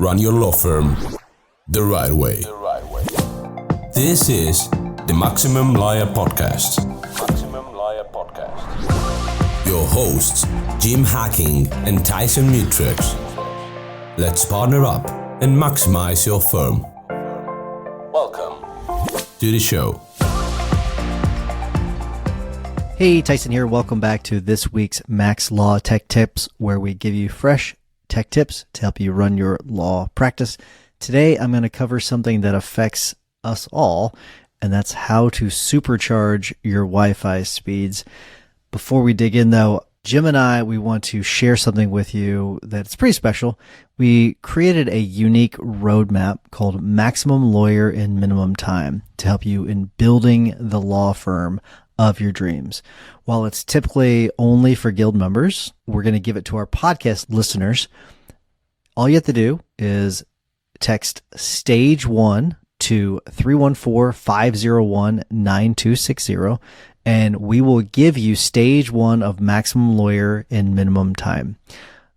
run your law firm the right way. This is the Maximum Lawyer Podcast. Your hosts, Jim Hacking and Tyson Mutrux. Let's partner up and maximize your firm. Welcome to the show. Hey, Tyson here. Welcome back to this week's Max Law Tech Tips, where we give you fresh tech tips to help you run your law practice. Today, I'm going to cover something that affects us all, and that's how to supercharge your Wi-Fi speeds. Before we dig in, though, Jim and I, we want to share something with you that's pretty special. We created a unique roadmap called Maximum Lawyer in Minimum Time to help you in building the law firm of your dreams. While it's typically only for Guild members, we're going to give it to our podcast listeners. All you have to do is text Stage 1 to 314-501-9260, and we will give you Stage 1 of Maximum Lawyer in Minimum Time.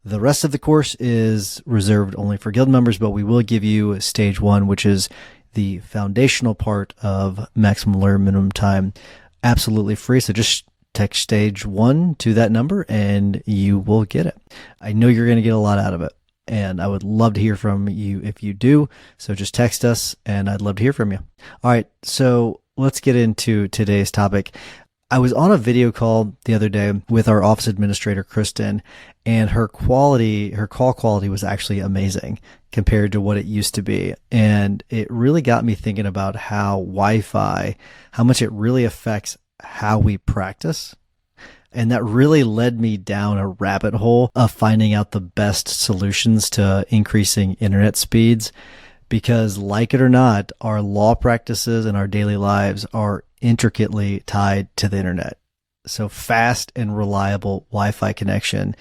The rest of the course is reserved only for Guild members, but we will give you Stage 1, which is the foundational part of Maximum Lawyer Minimum Time, absolutely free. So just text Stage 1 to that number and you will get it. I know you're going to get a lot out of it, and I would love to hear from you if you do. So just text us and I'd love to hear from you. All right, so let's get into today's topic. I was on a video call the other day with our office administrator, Kristen, and her call quality was actually amazing compared to what it used to be. And it really got me thinking about how Wi-Fi, how much it really affects how we practice. And that really led me down a rabbit hole of finding out the best solutions to increasing internet speeds. Because like it or not, our law practices and our daily lives are intricately tied to the internet. So fast and reliable Wi-Fi connection,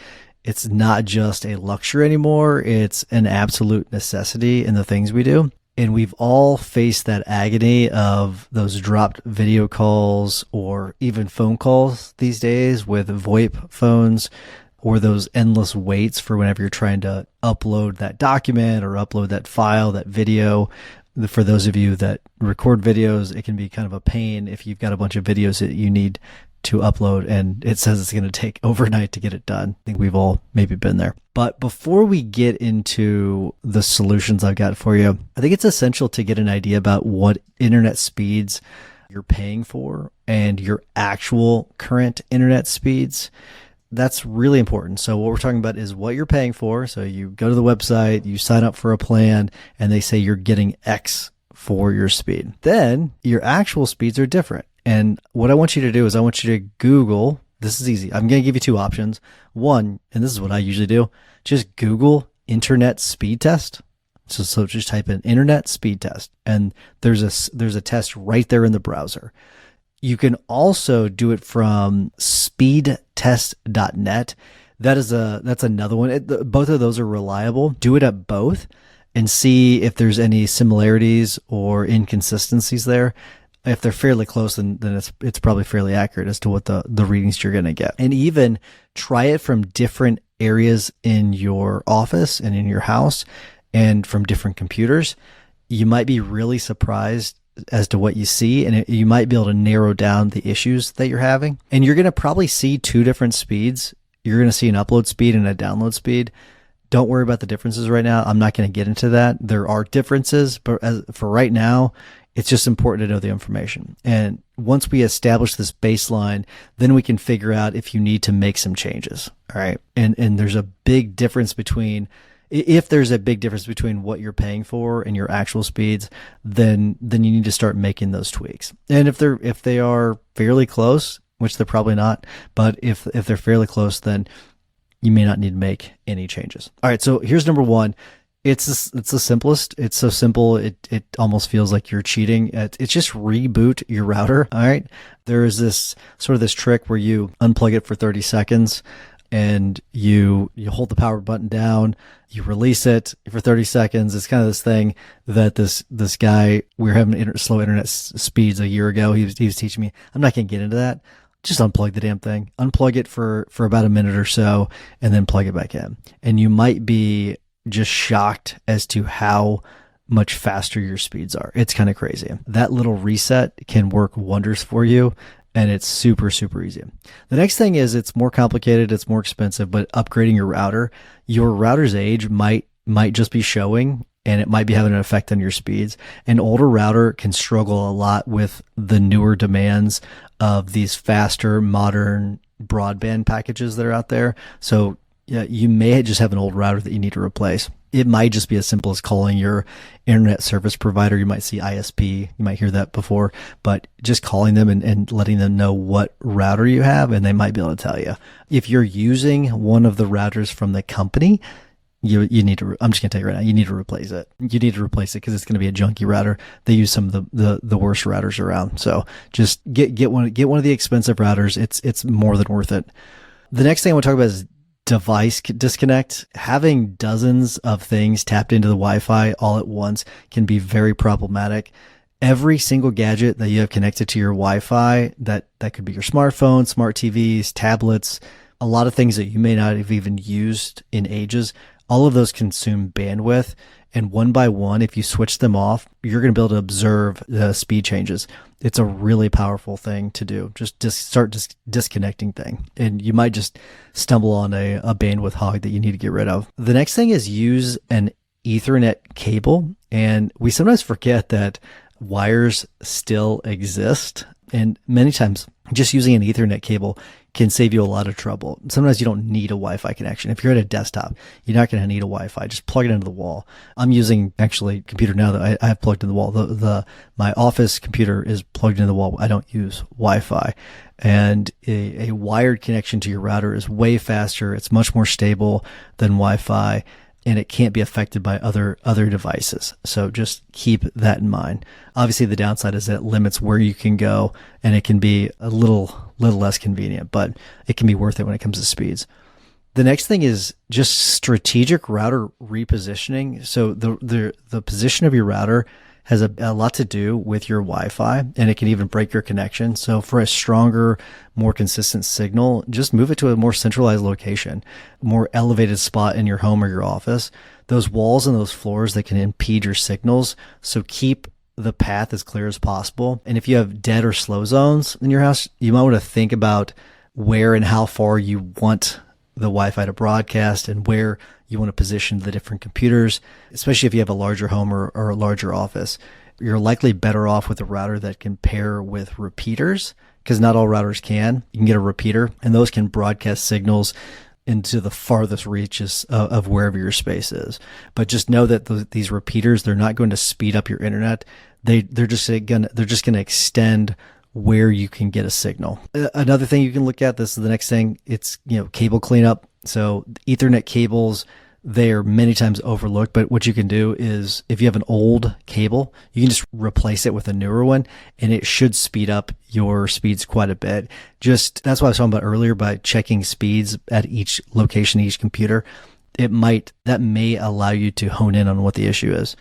it's not just a luxury anymore. It's an absolute necessity in the things we do. And we've all faced that agony of those dropped video calls or even phone calls these days with VoIP phones, or those endless waits for whenever you're trying to upload that document or upload that file, that video. For those of you that record videos, it can be kind of a pain if you've got a bunch of videos that you need to upload and it says it's going to take overnight to get it done. I think we've all maybe been there. But before we get into the solutions I've got for you, I think it's essential to get an idea about what internet speeds you're paying for and your actual current internet speeds. That's really important. So what we're talking about is what you're paying for. So you go to the website, you sign up for a plan, and they say you're getting X for your speed. Then your actual speeds are different. And what I want you to do is I want you to Google, this is easy. I'm going to give you two options. One, and this is what I usually do, just Google internet speed test. So just type in internet speed test, and there's a test right there in the browser. You can also do it from speedtest.net. That's another one. Both of those are reliable. Do it at both and see if there's any similarities or inconsistencies there. If they're fairly close, then it's probably fairly accurate as to what the readings you're going to get. And even try it from different areas in your office and in your house and from different computers. You might be really surprised as to what you see, and you might be able to narrow down the issues that you're having. And you're going to probably see two different speeds. You're going to see an upload speed and a download speed. Don't worry about the differences right now. I'm not going to get into that. There are differences, but for right now, it's just important to know the information. And once we establish this baseline, then we can figure out if you need to make some changes. All right. And there's a big difference between, if there's a big difference between what you're paying for and your actual speeds, then you need to start making those tweaks. And if they are fairly close, which they're probably not, but if they're fairly close, then you may not need to make any changes. All right. So here's number one. It's the simplest. It's so simple. It almost feels like you're cheating. It's just reboot your router. All right. There is this trick where you unplug it for 30 seconds and you hold the power button down, you release it for 30 seconds. It's kind of this thing that this guy, we were having slow internet speeds a year ago. He was teaching me. I'm not going to get into that. Just unplug the damn thing. Unplug it for about a minute or so and then plug it back in. And you might be just shocked as to how much faster your speeds are. It's kind of crazy. That little reset can work wonders for you, and it's super, super easy. The next thing is it's more complicated, it's more expensive, but upgrading your router's age might just be showing, and it might be having an effect on your speeds. An older router can struggle a lot with the newer demands of these faster, modern broadband packages that are out there. So yeah, you may just have an old router that you need to replace. It might just be as simple as calling your internet service provider. You might see ISP. You might hear that before, but just calling them and letting them know what router you have, and they might be able to tell you. If you're using one of the routers from the company, you need to, I'm just going to tell you right now, you need to replace it. You need to replace it because it's going to be a junky router. They use some of the worst routers around. So just get one of the expensive routers. It's more than worth it. The next thing I want to talk about is device disconnect. Having dozens of things tapped into the Wi-Fi all at once can be very problematic. Every single gadget that you have connected to your Wi-Fi, that could be your smartphone, smart TVs, tablets, a lot of things that you may not have even used in ages, all of those consume bandwidth. And one by one, if you switch them off, you're going to be able to observe the speed changes. It's a really powerful thing to do. Just start disconnecting thing. And you might just stumble on a bandwidth hog that you need to get rid of. The next thing is use an Ethernet cable. And we sometimes forget that wires still exist. And many times just using an Ethernet cable can save you a lot of trouble. Sometimes you don't need a Wi-Fi connection. If you're at a desktop, you're not going to need a Wi-Fi. Just plug it into the wall. I'm using actually a computer now that I have plugged in the wall. My office computer is plugged into the wall. I don't use Wi-Fi. And a wired connection to your router is way faster. It's much more stable than Wi-Fi, and it can't be affected by other devices. So just keep that in mind. Obviously, the downside is that it limits where you can go, and it can be a little less convenient, but it can be worth it when it comes to speeds. The next thing is just strategic router repositioning. So the position of your router has a lot to do with your Wi-Fi, and it can even break your connection. So for a stronger, more consistent signal, just move it to a more centralized location, more elevated spot in your home or your office. Those walls and those floors that can impede your signals. So keep the path as clear as possible. And if you have dead or slow zones in your house, you might want to think about where and how far you want the Wi-Fi to broadcast and where you want to position the different computers, especially if you have a larger home or a larger office. You're likely better off with a router that can pair with repeaters, because not all routers can. You can get a repeater, and those can broadcast signals into the farthest reaches of wherever your space is. But just know that these repeaters, they're not going to speed up your internet. They're just going to extend where you can get a signal. Another thing you can look at, this is the next thing, it's cable cleanup. So Ethernet cables, they are many times overlooked, but what you can do is if you have an old cable, you can just replace it with a newer one, and it should speed up your speeds quite a bit. That's what I was talking about earlier, by checking speeds at each location, each computer. That may allow you to hone in on what the issue is.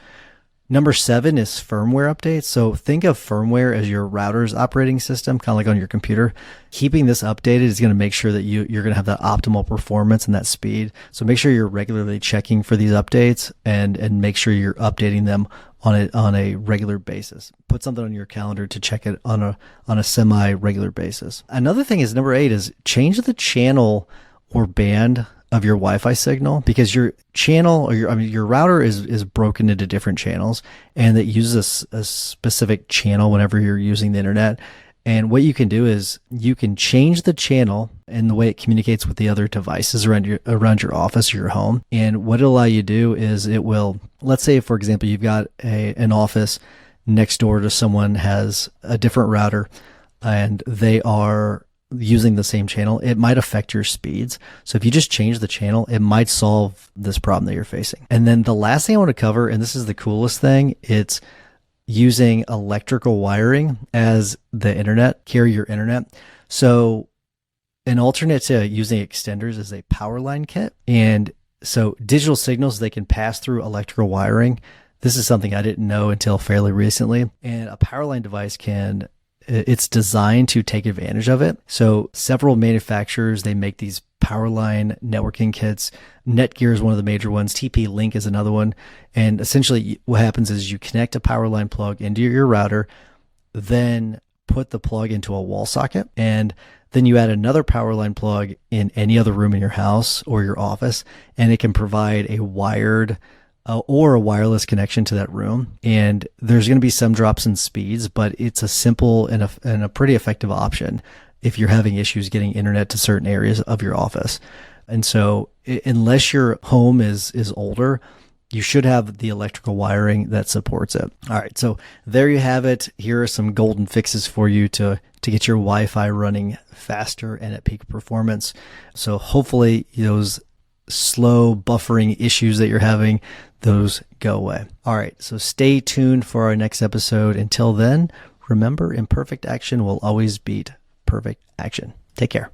Number 7 is firmware updates. So think of firmware as your router's operating system, kind of like on your computer. Keeping this updated is going to make sure that you're going to have that optimal performance and that speed. So make sure you're regularly checking for these updates and make sure you're updating them on a regular basis. Put something on your calendar to check it on a semi-regular basis. Another thing is number 8 is change the channel or band of your Wi-Fi signal, because your channel or your router is broken into different channels, and it uses a specific channel whenever you're using the internet. And what you can do is you can change the channel and the way it communicates with the other devices around your office or your home. And what it'll allow you to do is it will, let's say, for example, you've got an office next door to someone has a different router and they are using the same channel. It might affect your speeds. So if you just change the channel, it might solve this problem that you're facing. And then the last thing I want to cover, and this is the coolest thing, it's using electrical wiring as the internet, carry your internet. So an alternate to using extenders is a power line kit. And so digital signals, they can pass through electrical wiring. This is something I didn't know until fairly recently. And a power line device can it's designed to take advantage of it. So several manufacturers, they make these Powerline networking kits. Netgear is one of the major ones. TP-Link is another one. And essentially what happens is you connect a Powerline plug into your router, then put the plug into a wall socket, and then you add another Powerline plug in any other room in your house or your office, and it can provide a wired or a wireless connection to that room. And there's going to be some drops in speeds, but it's a simple and a pretty effective option if you're having issues getting internet to certain areas of your office. And so unless your home is older, you should have the electrical wiring that supports it. All right, so there you have it. Here are some golden fixes for you to get your Wi-Fi running faster and at peak performance. So hopefully those slow buffering issues that you're having, those go away. All right, so stay tuned for our next episode. Until then, remember, imperfect action will always beat perfect action. Take care.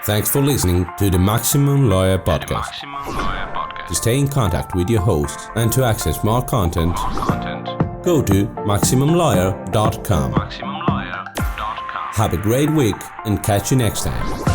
Thanks for listening to the Maximum Lawyer Podcast. To stay in contact with your host and to access more content, go to MaximumLawyer.com. Have a great week and catch you next time.